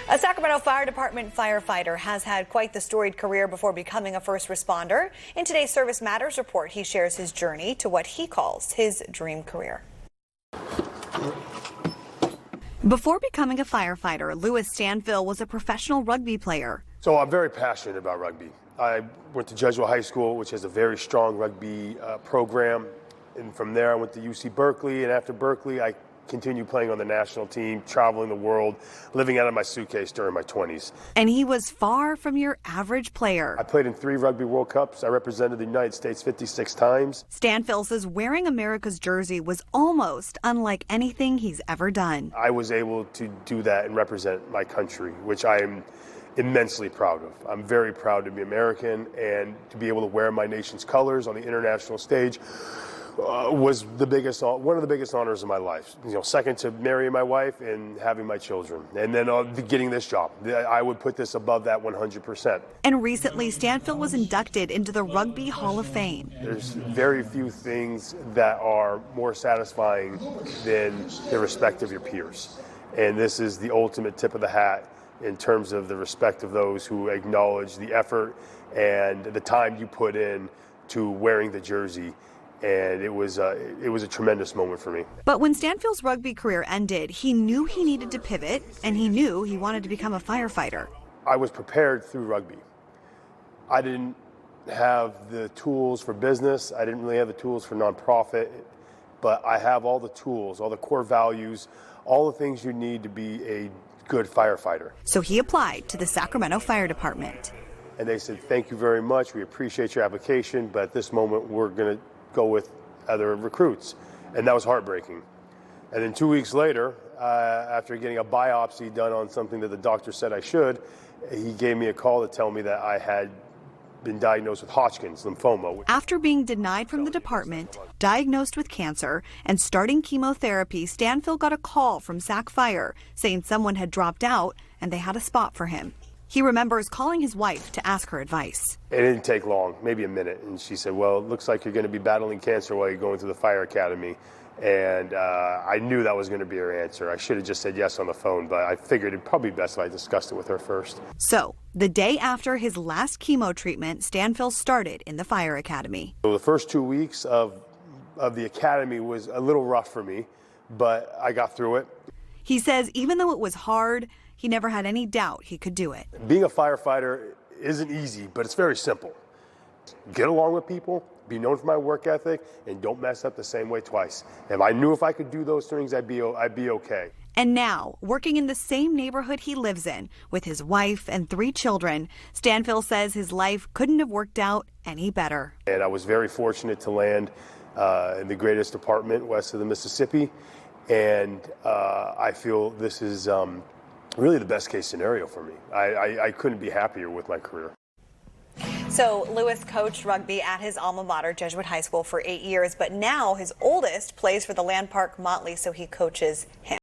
A Sacramento Fire Department firefighter has had quite the storied career before becoming a first responder. In today's Service Matters report, he shares his journey to what he calls his dream career. Before becoming a firefighter, Lewis Stanfill was a professional rugby player. So I'm very passionate about rugby. I went to Jesuit High School, which has a very strong rugby program. And from there, I went to UC Berkeley. And after Berkeley, I continued playing on the national team, traveling the world, living out of my suitcase during my 20s. And he was far from your average player. I played in 3 Rugby World Cups. I represented the United States 56 times. Stanfill says wearing America's jersey was almost unlike anything he's ever done. I was able to do that and represent my country, which I am immensely proud of. I'm very proud to be American, and to be able to wear my nation's colors on the international stage was one of the biggest honors of my life. Second to marrying my wife and having my children, and then getting this job. I would put this above that 100%. And recently, Stanfill was inducted into the Rugby Hall of Fame. There's very few things that are more satisfying than the respect of your peers, and this is the ultimate tip of the hat in terms of the respect of those who acknowledge the effort and the time you put in to wearing the jersey. And it was a tremendous moment for me. But when Stanfill's rugby career ended, he knew he needed to pivot, and he knew he wanted to become a firefighter. I was prepared through rugby. I didn't have the tools for business. I didn't really have the tools for nonprofit, but I have all the tools, all the core values, all the things you need to be a good firefighter. So he applied to the Sacramento Fire Department. And they said, "Thank you very much. We appreciate your application, but at this moment we're going to go with other recruits." And that was heartbreaking. And then 2 weeks later, after getting a biopsy done on something that the doctor said I should, he gave me a call to tell me that I had been diagnosed with Hodgkin's lymphoma. After being denied from the department, diagnosed with cancer, and starting chemotherapy, Stanfill got a call from Sac Fire saying someone had dropped out and they had a spot for him. He remembers calling his wife to ask her advice. It didn't take long, maybe a minute. And she said, "Well, it looks like you're going to be battling cancer while you're going through the fire academy." And I knew that was going to be her answer. I should have just said yes on the phone, but I figured it'd probably be best if I discussed it with her first. So, the day after his last chemo treatment, Stanfill started in the fire academy. So the first 2 weeks of the academy was a little rough for me, but I got through it. He says even though it was hard, he never had any doubt he could do it. Being a firefighter isn't easy, but it's very simple. Get along with people, be known for my work ethic, and don't mess up the same way twice. And I knew if I could do those things, I'd be okay. And now, working in the same neighborhood he lives in, with his wife and 3 children, Stanfill says his life couldn't have worked out any better. And I was very fortunate to land in the greatest department west of the Mississippi. And I feel this is really the best case scenario for me. I couldn't be happier with my career. So Lewis coached rugby at his alma mater, Jesuit High School, for 8 years, but now his oldest plays for the Land Park Motley, so he coaches him.